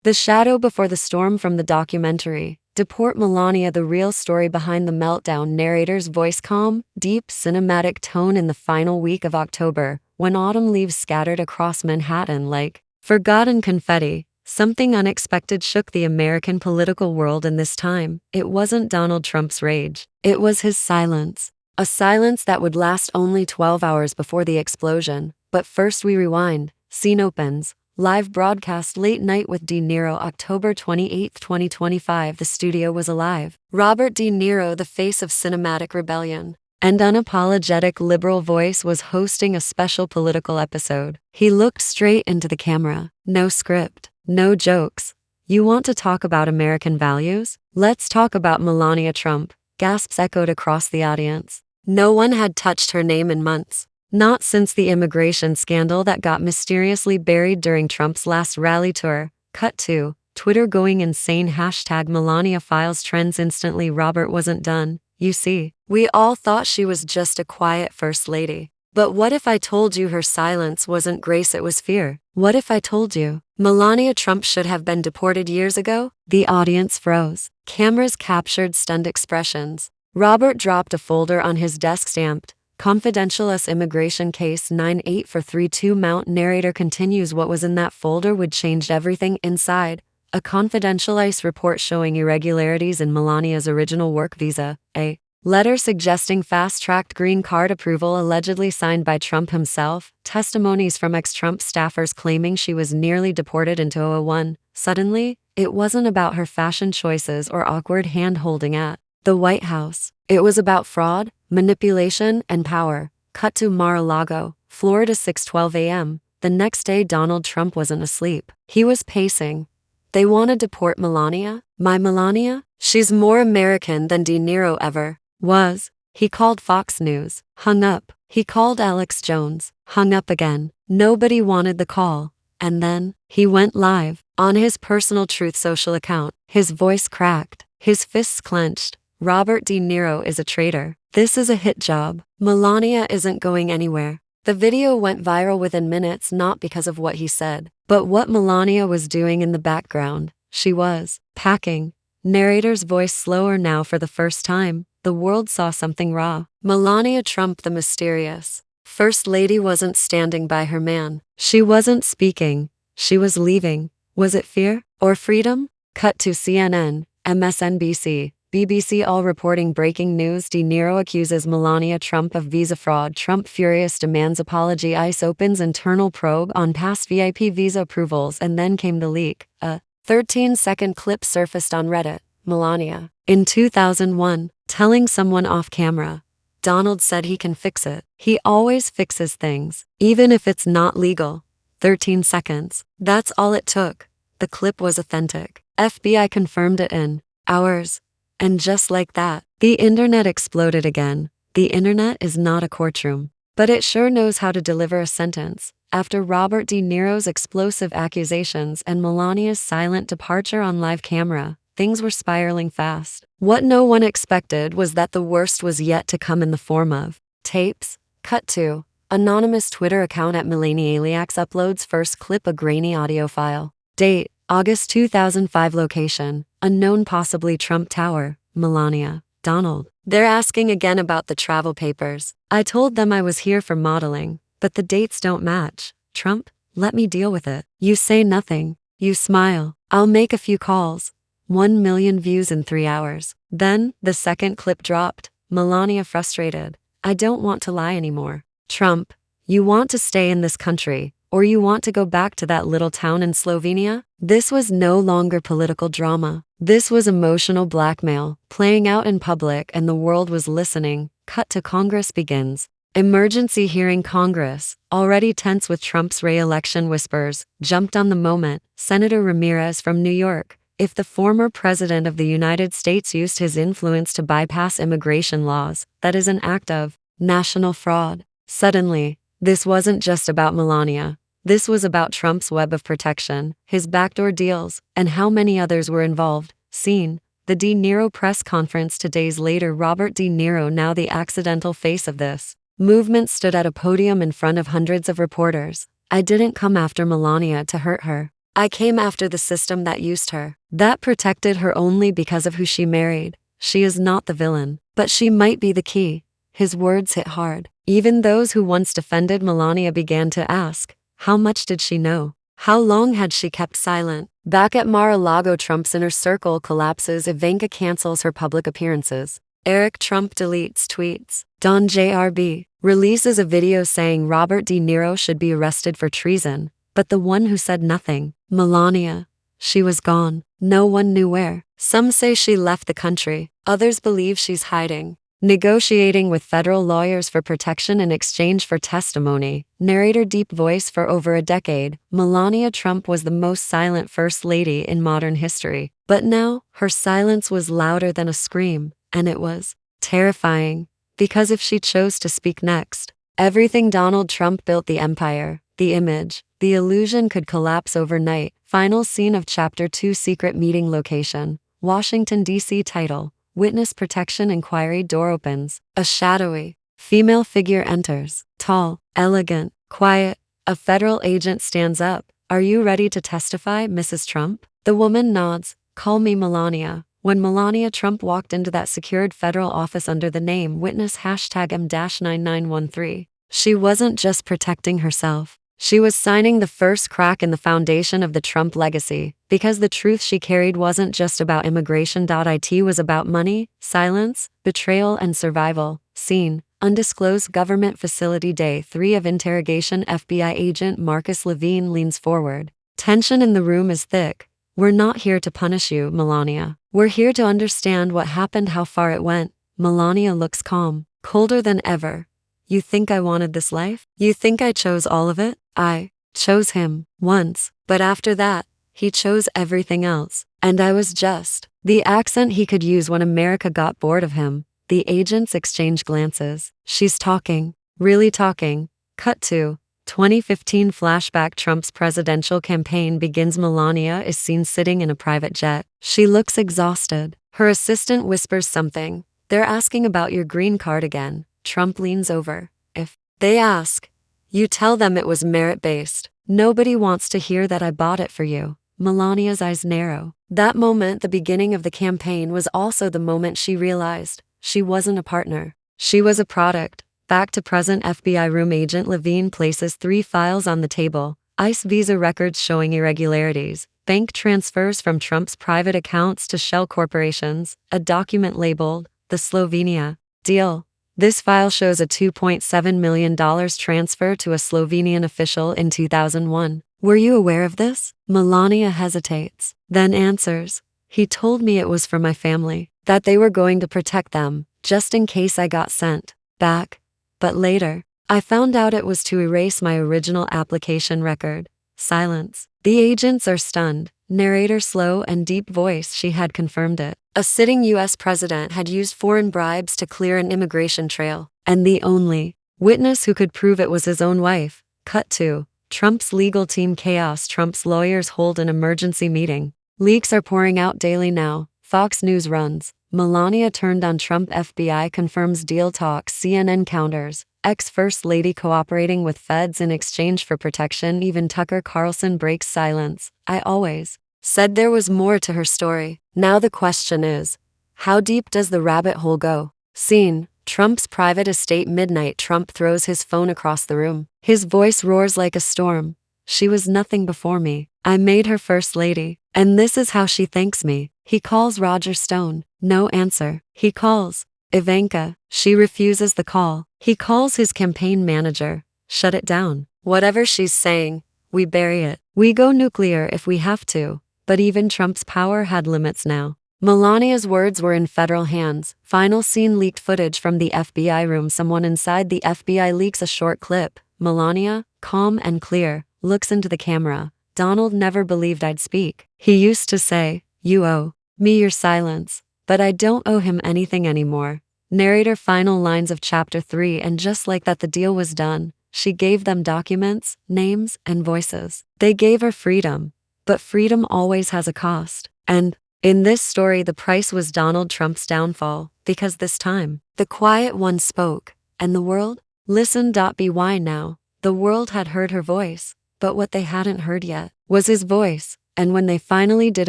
The shadow before the storm from the documentary, Deport Melania, the real story behind the meltdown. Narrator's voice calm, deep, cinematic tone in the final week of October, when autumn leaves scattered across Manhattan like forgotten confetti. Something unexpected shook the American political world in this time. It wasn't Donald Trump's rage. It was his silence. A silence that would last only 12 hours before the explosion. But first we rewind. Scene opens. Live broadcast late night with De Niro, October 28, 2025. The studio was alive. Robert De Niro, the face of cinematic rebellion and unapologetic liberal voice, was hosting a special political episode. He looked straight into the camera. No script. No jokes. You want to talk about American values? Let's talk about Melania Trump. Gasps echoed across the audience. No one had touched her name in months. Not since the immigration scandal that got mysteriously buried during Trump's last rally tour. Cut to Twitter going insane. #Melania files trends instantly. Robert wasn't done. You see, we all thought she was just a quiet first lady. But what if I told you her silence wasn't grace, it was fear? What if I told you Melania Trump should have been deported years ago? The audience froze. Cameras captured stunned expressions. Robert dropped a folder on his desk stamped, "Confidential US Immigration Case 98432 Mount." Narrator continues. What was in that folder would change everything. Inside, a confidential ICE report showing irregularities in Melania's original work visa, a letter suggesting fast-tracked green card approval allegedly signed by Trump himself, testimonies from ex-Trump staffers claiming she was nearly deported in 2001. Suddenly, it wasn't about her fashion choices or awkward hand-holding at the White House. It was about fraud, manipulation, and power. Cut to Mar-a-Lago, Florida, 6:12 a.m. The next day, Donald Trump wasn't asleep. He was pacing. They want to deport Melania? My Melania? She's more American than De Niro ever was. He called Fox News, hung up. He called Alex Jones, hung up again. Nobody wanted the call. And then, he went live. On his personal Truth Social account, his voice cracked, his fists clenched. Robert De Niro is a traitor. This is a hit job. Melania isn't going anywhere. The video went viral within minutes, not because of what he said, but what Melania was doing in the background. She was packing. Narrator's voice slower now. For the first time, the world saw something raw. Melania Trump, the mysterious First Lady, wasn't standing by her man. She wasn't speaking. She was leaving. Was it fear or freedom? Cut to CNN, MSNBC, BBC all reporting breaking news. De Niro accuses Melania Trump of visa fraud. Trump furious demands apology. ICE opens internal probe on past VIP visa approvals. And then came the leak. A 13-second clip surfaced on Reddit. Melania, in 2001, telling someone off camera, "Donald said he can fix it. He always fixes things, even if it's not legal." 13 seconds. That's all it took. The clip was authentic. FBI confirmed it in hours. And just like that, the internet exploded again. The internet is not a courtroom, but it sure knows how to deliver a sentence. After Robert De Niro's explosive accusations and Melania's silent departure on live camera, things were spiraling fast. What no one expected was that the worst was yet to come in the form of tapes. Cut to anonymous Twitter account at Melanialiacs uploads first clip, a grainy audio file. Date, August 2005. Location, unknown, possibly Trump Tower. Melania, Donald. They're asking again about the travel papers. I told them I was here for modeling, but the dates don't match. Trump, let me deal with it. You say nothing. You smile. I'll make a few calls. 1 million views in 3 hours. Then, the second clip dropped. Melania frustrated. I don't want to lie anymore. Trump, you want to stay in this country, or you want to go back to that little town in Slovenia? This was no longer political drama. This was emotional blackmail, playing out in public, and the world was listening. Cut to Congress begins. Emergency hearing. Congress, already tense with Trump's re-election whispers, jumped on the moment. Senator Ramirez from New York. If the former president of the United States used his influence to bypass immigration laws, that is an act of national fraud. Suddenly, this wasn't just about Melania. This was about Trump's web of protection, his backdoor deals, and how many others were involved. Scene, the De Niro press conference 2 days later. Robert De Niro, now the accidental face of this movement, stood at a podium in front of hundreds of reporters. I didn't come after Melania to hurt her. I came after the system that used her, that protected her only because of who she married. She is not the villain, but she might be the key. His words hit hard. Even those who once defended Melania began to ask, how much did she know? How long had she kept silent? Back at Mar-a-Lago, Trump's inner circle collapses. Ivanka cancels her public appearances. Eric Trump deletes tweets. Don JRB releases a video saying Robert De Niro should be arrested for treason, but the one who said nothing, Melania, she was gone. No one knew where. Some say she left the country. Others believe she's hiding, negotiating with federal lawyers for protection in exchange for testimony. Narrator deep voice. For over a decade, Melania Trump was the most silent first lady in modern history. But now, her silence was louder than a scream, and it was terrifying, because if she chose to speak next, everything Donald Trump built, the empire, the image, the illusion, could collapse overnight. Final scene of Chapter 2. Secret meeting location, Washington, D.C. Title, Witness Protection Inquiry. Door opens. A shadowy female figure enters. Tall, elegant, quiet. A federal agent stands up. Are you ready to testify, Mrs. Trump? The woman nods. Call me Melania. When Melania Trump walked into that secured federal office under the name Witness #M-9913, she wasn't just protecting herself. She was signing the first crack in the foundation of the Trump legacy, because the truth she carried wasn't just about immigration. It was about money, silence, betrayal, and survival. Scene: undisclosed government facility. Day 3 of interrogation. FBI agent Marcus Levine leans forward. Tension in the room is thick. We're not here to punish you, Melania. We're here to understand what happened, how far it went. Melania looks calm, colder than ever. You think I wanted this life? You think I chose all of it? I chose him once, but after that, he chose everything else. And I was just the accent he could use when America got bored of him. The agents exchange glances. She's talking, really talking. Cut to 2015 flashback. Trump's presidential campaign begins. Melania is seen sitting in a private jet. She looks exhausted. Her assistant whispers something. They're asking about your green card again. Trump leans over. If they ask, you tell them it was merit-based. Nobody wants to hear that I bought it for you. Melania's eyes narrow. That moment, the beginning of the campaign, was also the moment she realized she wasn't a partner. She was a product. Back to present. FBI room. Agent Levine places 3 files on the table. ICE visa records showing irregularities, bank transfers from Trump's private accounts to shell corporations, a document labeled the Slovenia deal. This file shows a $2.7 million transfer to a Slovenian official in 2001. Were you aware of this? Melania hesitates, then answers. He told me it was for my family, that they were going to protect them, just in case I got sent back. But later, I found out it was to erase my original application record. Silence. The agents are stunned. Narrator slow and deep voice. She had confirmed it. A sitting U.S. president had used foreign bribes to clear an immigration trail, and the only witness who could prove it was his own wife. Cut to Trump's legal team. Chaos. Trump's lawyers hold an emergency meeting. Leaks are pouring out daily now. Fox News runs. Melania turned on Trump. FBI confirms deal talks. CNN counters. Ex-First Lady cooperating with feds in exchange for protection. Even Tucker Carlson breaks silence. I always said there was more to her story. Now the question is, how deep does the rabbit hole go? Scene: Trump's private estate. Midnight. Trump throws his phone across the room. His voice roars like a storm. She was nothing before me. I made her first lady, and this is how she thanks me. He calls Roger Stone. No answer. He calls Ivanka. She refuses the call. He calls his campaign manager. Shut it down. Whatever she's saying, we bury it. We go nuclear if we have to. But even Trump's power had limits now. Melania's words were in federal hands. Final scene. Leaked footage from the FBI room. Someone inside the FBI leaks a short clip. Melania, calm and clear, looks into the camera. Donald never believed I'd speak. He used to say, you owe me your silence, but I don't owe him anything anymore. Narrator. Final lines of Chapter 3. And just like that, the deal was done. She gave them documents, names, and voices. They gave her freedom. But freedom always has a cost. And in this story, the price was Donald Trump's downfall, because this time, the quiet one spoke, and the world listened. By now, the world had heard her voice. But what they hadn't heard yet was his voice, and when they finally did,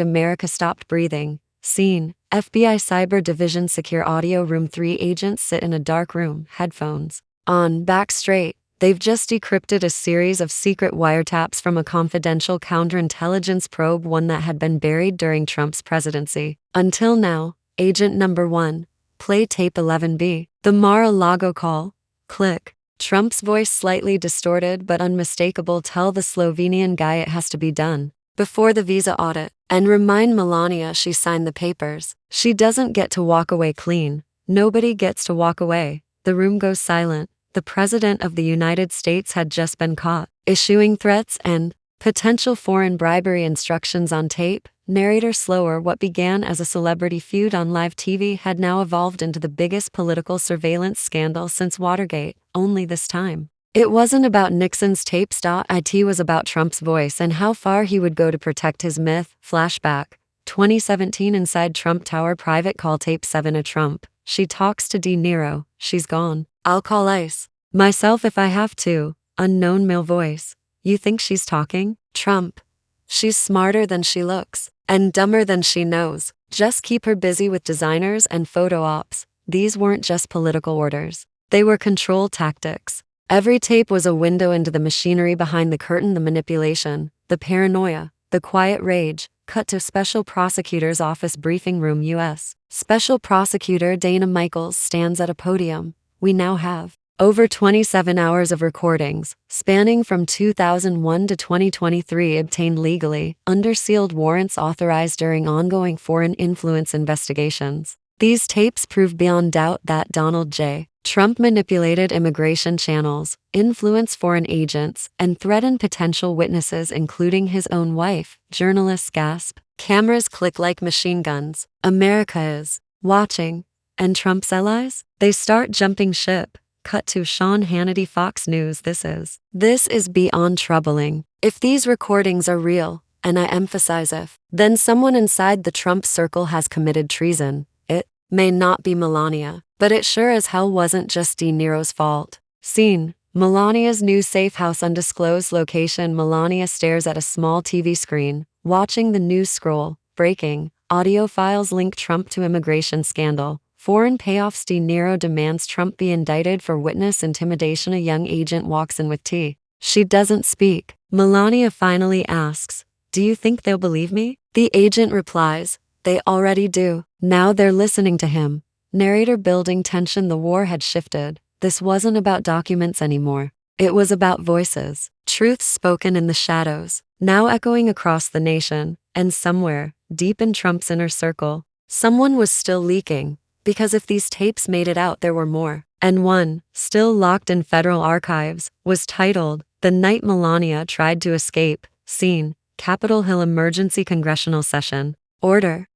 America stopped breathing. Scene: FBI Cyber Division Secure Audio Room. 3 agents sit in a dark room, headphones on, back straight. They've just decrypted a series of secret wiretaps from a confidential counterintelligence probe, one that had been buried during Trump's presidency. Until now, Agent Number 1. Play tape 11B. The Mar-a-Lago call. Click. Trump's voice slightly distorted but unmistakable. Tell the Slovenian guy it has to be done before the visa audit. And remind Melania she signed the papers. She doesn't get to walk away clean. Nobody gets to walk away. The room goes silent. The President of the United States had just been caught issuing threats and potential foreign bribery instructions on tape. Narrator slower. What began as a celebrity feud on live TV had now evolved into the biggest political surveillance scandal since Watergate, only this time it wasn't about Nixon's tapes. It was about Trump's voice and how far he would go to protect his myth. Flashback: 2017, inside Trump Tower. Private call tape 7. A Trump. She talks to Niro. She's gone. I'll call ICE myself if I have to. Unknown male voice. You think she's talking? Trump. She's smarter than she looks, and dumber than she knows. Just keep her busy with designers and photo ops. These weren't just political orders. They were control tactics. Every tape was a window into the machinery behind the curtain, the manipulation, the paranoia, the quiet rage. Cut to Special Prosecutor's Office briefing room. U.S. Special Prosecutor Dana Michaels stands at a podium. We now have over 27 hours of recordings, spanning from 2001 to 2023, obtained legally, under sealed warrants authorized during ongoing foreign influence investigations. These tapes prove beyond doubt that Donald J. Trump manipulated immigration channels, influenced foreign agents, and threatened potential witnesses, including his own wife. Journalists gasp. Cameras click like machine guns. America is watching. And Trump's allies? They start jumping ship. Cut to Sean Hannity, Fox News. This is beyond troubling. If these recordings are real, and I emphasize if, then someone inside the Trump circle has committed treason. It may not be Melania, but it sure as hell wasn't just Niro's fault. Scene: Melania's new safe house. Undisclosed location. Melania stares at a small TV screen, watching the news scroll. Breaking: audio files link Trump to immigration scandal. Foreign payoffs. Niro demands Trump be indicted for witness intimidation. A young agent walks in with tea. She doesn't speak. Melania finally asks, "Do you think they'll believe me?" The agent replies, "They already do. Now they're listening to him." Narrator building tension. The war had shifted. This wasn't about documents anymore. It was about voices. Truths spoken in the shadows, now echoing across the nation. And somewhere, deep in Trump's inner circle, someone was still leaking. Because if these tapes made it out, there were more. And one, still locked in federal archives, was titled, "The Night Melania Tried to Escape." Scene: Capitol Hill Emergency Congressional Session. Order.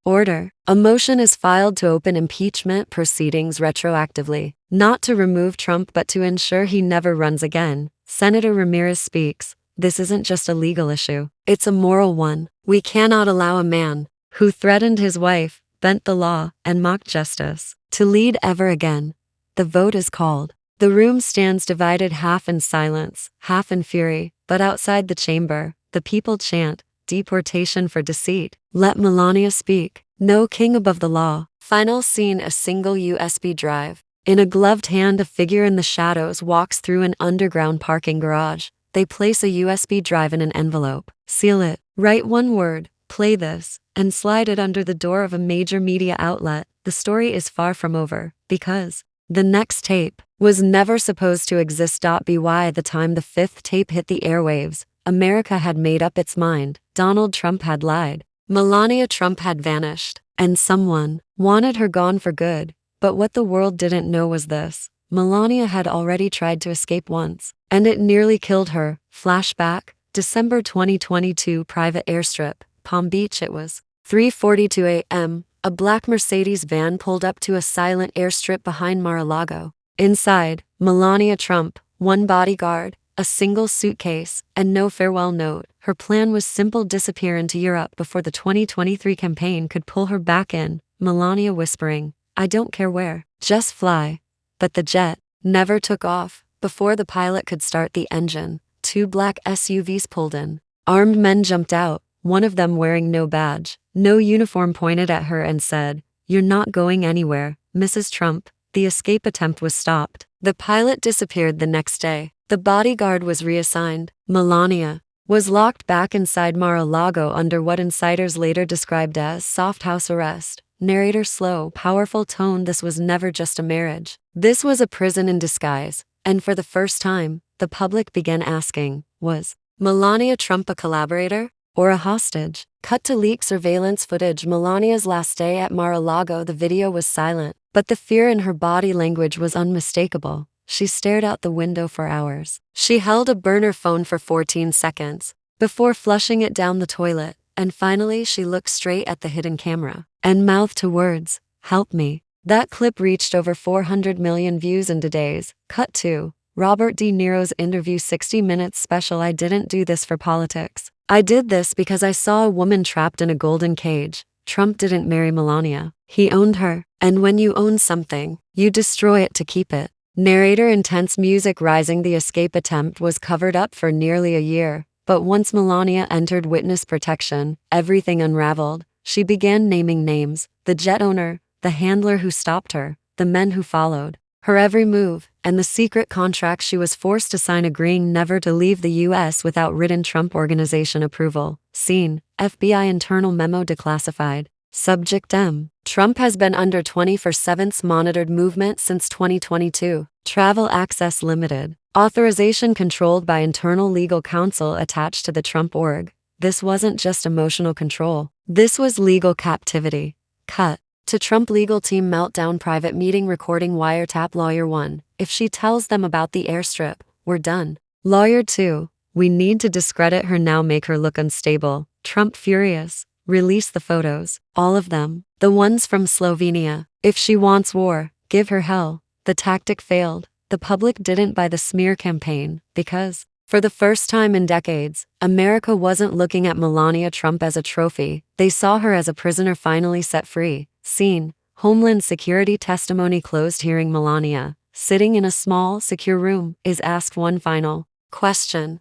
A motion is filed to open impeachment proceedings retroactively, not to remove Trump but to ensure he never runs again. Senator Ramirez speaks. This isn't just a legal issue. It's a moral one. We cannot allow a man who threatened his wife, bent the law, and mocked justice to lead ever again. The vote is called. The room stands divided, half in silence, half in fury, but outside the chamber, the people chant, "Deportation for deceit. Let Melania speak. No king above the law." Final scene: a single USB drive. In a gloved hand, a figure in the shadows walks through an underground parking garage. They place a USB drive in an envelope, seal it, write one word, "Play this," and slide it under the door of a major media outlet. The story is far from over, because the next tape was never supposed to exist. By the time the 5th tape hit the airwaves, America had made up its mind. Donald Trump had lied. Melania Trump had vanished. And someone wanted her gone for good. But what the world didn't know was this: Melania had already tried to escape once, and it nearly killed her. Flashback: December 2022, private airstrip, Palm Beach. It was 3:42 a.m. A black Mercedes van pulled up to a silent airstrip behind Mar-a-Lago. Inside, Melania Trump, one bodyguard, a single suitcase, and no farewell note. Her plan was simple: disappear into Europe before the 2023 campaign could pull her back in. Melania whispering, "I don't care where, just fly." But the jet never took off. Before the pilot could start the engine, two black SUVs pulled in. Armed men jumped out, one of them wearing no badge, no uniform, pointed at her and said, "You're not going anywhere, Mrs. Trump." The escape attempt was stopped. The pilot disappeared the next day. The bodyguard was reassigned. Melania was locked back inside Mar-a-Lago under what insiders later described as soft house arrest. Narrator slow, powerful tone. This was never just a marriage. This was a prison in disguise. And for the first time, the public began asking, was Melania Trump a collaborator or a hostage? Cut to leak surveillance footage. Melania's last day at Mar-a-Lago. The video was silent, but the fear in her body language was unmistakable. She stared out the window for hours. She held a burner phone for 14 seconds before flushing it down the toilet, and finally she looked straight at the hidden camera and mouthed words, "Help me." That clip reached over 400 million views in days. Cut to Robert De Niro's interview 60 Minutes special. "I didn't do this for politics. I did this because I saw a woman trapped in a golden cage. Trump didn't marry Melania. He owned her. And when you own something, you destroy it to keep it." Narrator intense music rising. The escape attempt was covered up for nearly a year, but once Melania entered witness protection, everything unraveled. She began naming names: the jet owner, the handler who stopped her, the men who followed her every move, and the secret contract she was forced to sign agreeing never to leave the U.S. without written Trump Organization approval. Scene: FBI internal memo declassified. Subject: M. Trump has been under 24/7 monitored movement since 2022. Travel access limited. Authorization controlled by internal legal counsel attached to the Trump org. This wasn't just emotional control. This was legal captivity. Cut to Trump legal team meltdown. Private meeting recording. Wiretap. Lawyer 1. If she tells them about the airstrip, we're done. Lawyer 2. We need to discredit her now, make her look unstable. Trump furious. Release the photos. All of them. The ones from Slovenia. If she wants war, give her hell. The tactic failed. The public didn't buy the smear campaign because, for the first time in decades, America wasn't looking at Melania Trump as a trophy. They saw her as a prisoner finally set free. Scene: Homeland Security testimony closed. Hearing. Melania, sitting in a small, secure room, is asked one final question.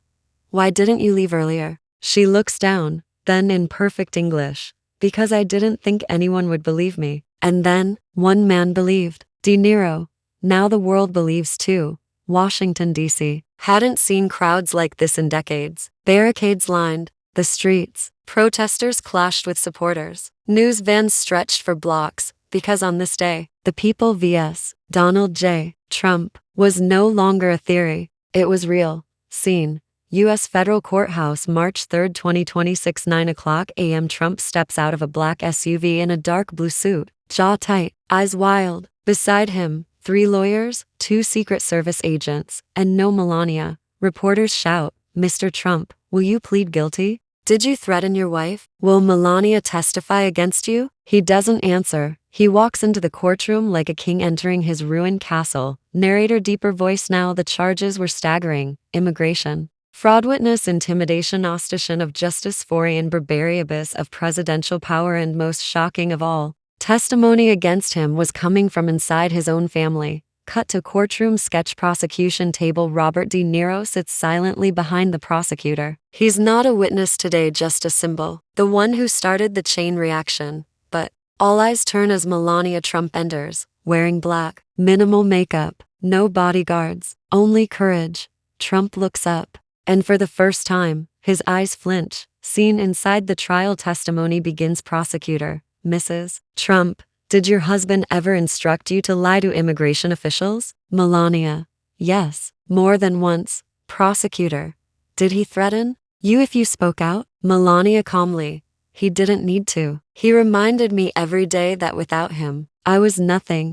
Why didn't you leave earlier? She looks down, then in perfect English, because I didn't think anyone would believe me. And then, one man believed. De Niro. Now the world believes too. Washington, D.C. hadn't seen crowds like this in decades. Barricades lined the streets. Protesters clashed with supporters. News vans stretched for blocks, because on this day, the people vs. Donald J. Trump was no longer a theory. It was real. Scene: U.S. Federal Courthouse, March 3, 2026, 9:00 a.m. Trump steps out of a black SUV in a dark blue suit, jaw tight, eyes wild. Beside him, 3 lawyers, 2 Secret Service agents, and no Melania. Reporters shout, "Mr. Trump, will you plead guilty? Did you threaten your wife? Will Melania testify against you?" He doesn't answer. He walks into the courtroom like a king entering his ruined castle. Narrator deeper voice. Now the charges were staggering: immigration, fraud, witness intimidation, ostentation of justice, foreign barbaribus of presidential power, and most shocking of all, testimony against him was coming from inside his own family. Cut to courtroom sketch. Prosecution table. Robert De Niro sits silently behind the prosecutor. He's not a witness today, just a symbol, the one who started the chain reaction. But all eyes turn as Melania Trump enters, wearing black, minimal makeup, no bodyguards, only courage. Trump looks up, and for the first time, his eyes flinch. Scene inside the trial. Testimony begins. Prosecutor: Mrs. Trump, did your husband ever instruct you to lie to immigration officials? Melania: Yes, more than once. Prosecutor: Did he threaten you if you spoke out? Melania calmly: He didn't need to. He reminded me every day that without him, I was nothing.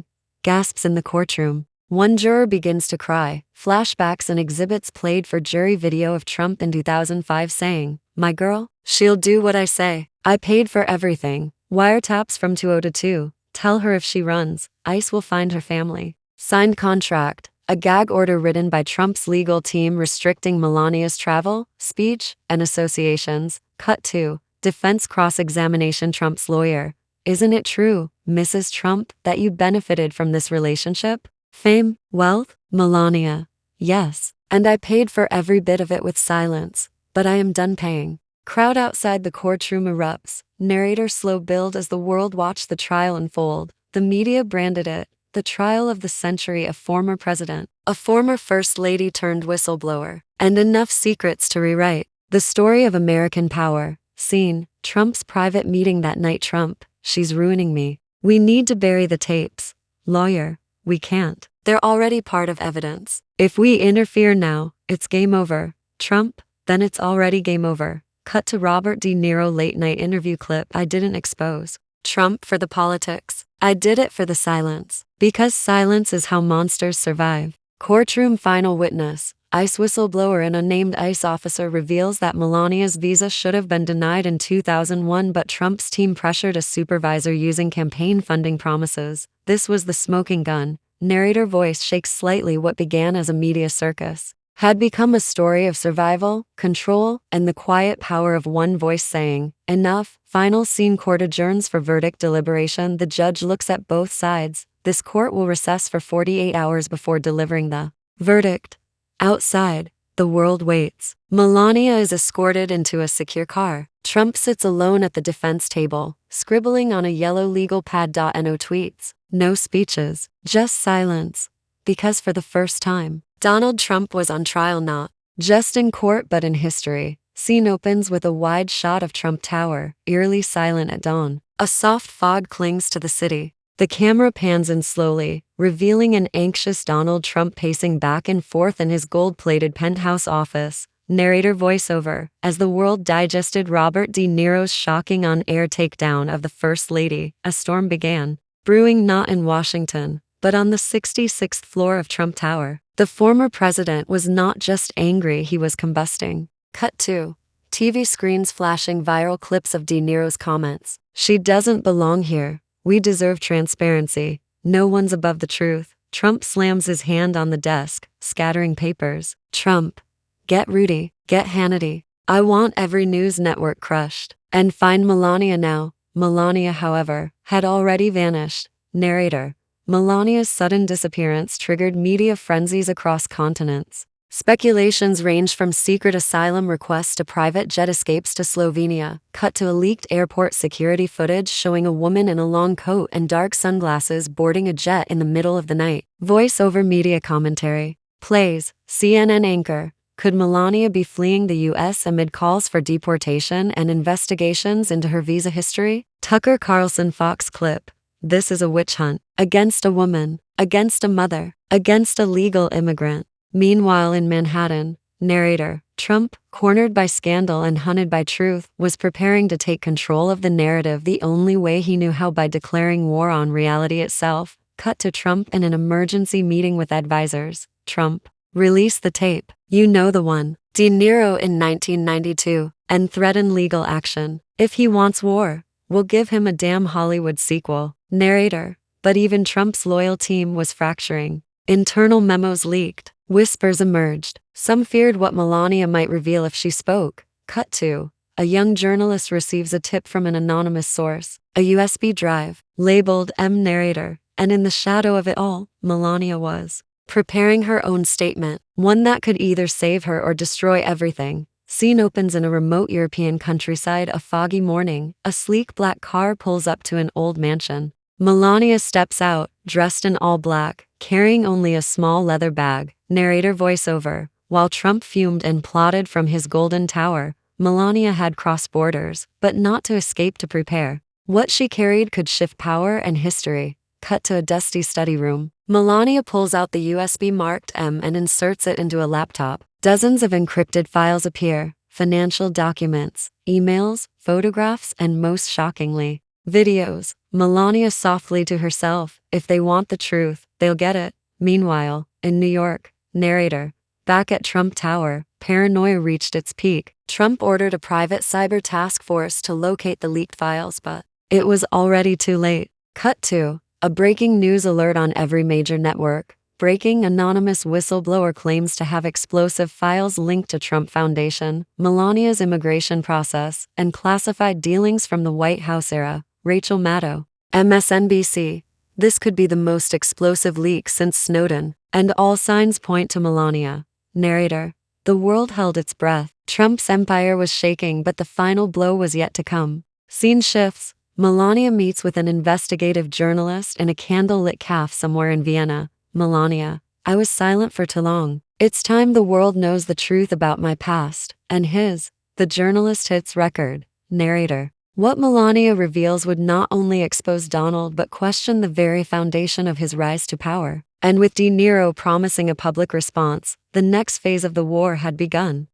Gasps in the courtroom. One juror begins to cry. Flashbacks and exhibits played for jury video of Trump in 2005 saying, "My girl, she'll do what I say. I paid for everything." Wiretaps from 2002. Tell her if she runs, ICE will find her family. Signed contract. A gag order written by Trump's legal team restricting Melania's travel, speech, and associations. Cut to defense cross-examination. Trump's lawyer: Isn't it true, Mrs. Trump, that you benefited from this relationship? Fame, wealth? Melania: Yes. And I paid for every bit of it with silence. But I am done paying. Crowd outside the courtroom erupts. Narrator slow build as the world watched the trial unfold. The media branded it the trial of the century, a former president, a former first lady turned whistleblower, and enough secrets to rewrite the story of American power. Scene, Trump's private meeting that night. Trump, she's ruining me. We need to bury the tapes. Lawyer, we can't. They're already part of evidence. If we interfere now, it's game over. Trump, then it's already game over. Cut to Robert De Niro late-night interview clip. I didn't expose Trump for the politics. I did it for the silence. Because silence is how monsters survive. Courtroom final witness. ICE whistleblower and unnamed ICE officer reveals that Melania's visa should have been denied in 2001, but Trump's team pressured a supervisor using campaign funding promises. This was the smoking gun. Narrator voice shakes slightly. What began as a media circus had become a story of survival, control, and the quiet power of one voice saying, enough. Final scene, court adjourns for verdict deliberation. The judge looks at both sides. This court will recess for 48 hours before delivering the verdict. Outside, the world waits. Melania is escorted into a secure car. Trump sits alone at the defense table, scribbling on a yellow legal pad. No tweets, no speeches, just silence. Because for the first time, Donald Trump was on trial, not just in court but in history. Scene opens with a wide shot of Trump Tower, eerily silent at dawn. A soft fog clings to the city. The camera pans in slowly, revealing an anxious Donald Trump pacing back and forth in his gold-plated penthouse office. Narrator voiceover, as the world digested Robert De Niro's shocking on-air takedown of the First Lady, a storm began, brewing not in Washington, but on the 66th floor of Trump Tower. The former president was not just angry, he was combusting. Cut to TV screens flashing viral clips of De Niro's comments. She doesn't belong here. We deserve transparency. No one's above the truth. Trump slams his hand on the desk, scattering papers. Trump, get Rudy, get Hannity. I want every news network crushed. And find Melania now. Melania, however, had already vanished. Narrator, Melania's sudden disappearance triggered media frenzies across continents. Speculations ranged from secret asylum requests to private jet escapes to Slovenia. Cut to a leaked airport security footage showing a woman in a long coat and dark sunglasses boarding a jet in the middle of the night. Voice-over media commentary. Plays, CNN anchor. Could Melania be fleeing the U.S. amid calls for deportation and investigations into her visa history? Tucker Carlson Fox clip. This is a witch hunt. Against a woman. Against a mother. Against a legal immigrant. Meanwhile in Manhattan, narrator, Trump, cornered by scandal and hunted by truth, was preparing to take control of the narrative the only way he knew how, by declaring war on reality itself. Cut to Trump in an emergency meeting with advisors. Trump, release the tape. You know the one. De Niro in 1992, and threaten legal action. If he wants war, we'll give him a damn Hollywood sequel. Narrator, but even Trump's loyal team was fracturing. Internal memos leaked. Whispers emerged. Some feared what Melania might reveal if she spoke. Cut to a young journalist receives a tip from an anonymous source, a USB drive, labeled M Narrator, and in the shadow of it all, Melania was preparing her own statement, one that could either save her or destroy everything. Scene opens in a remote European countryside. A foggy morning, a sleek black car pulls up to an old mansion. Melania steps out, dressed in all black, carrying only a small leather bag. Narrator voiceover. While Trump fumed and plotted from his golden tower, Melania had crossed borders, but not to escape, to prepare. What she carried could shift power and history. Cut to a dusty study room. Melania pulls out the USB marked M and inserts it into a laptop. Dozens of encrypted files appear. Financial documents, emails, photographs, and most shockingly, videos. Melania softly to herself, if they want the truth, they'll get it. Meanwhile, in New York, narrator, back at Trump Tower, paranoia reached its peak. Trump ordered a private cyber task force to locate the leaked files, but it was already too late. Cut to a breaking news alert on every major network. Breaking: anonymous whistleblower claims to have explosive files linked to Trump Foundation, Melania's immigration process, and classified dealings from the White House era. Rachel Maddow, MSNBC. This could be the most explosive leak since Snowden, and all signs point to Melania. Narrator. The world held its breath. Trump's empire was shaking, but the final blow was yet to come. Scene shifts. Melania meets with an investigative journalist in a candle-lit cafe somewhere in Vienna. Melania. I was silent for too long. It's time the world knows the truth about my past, and his. The journalist hits record. Narrator. What Melania reveals would not only expose Donald but question the very foundation of his rise to power. And with Niro promising a public response, the next phase of the war had begun.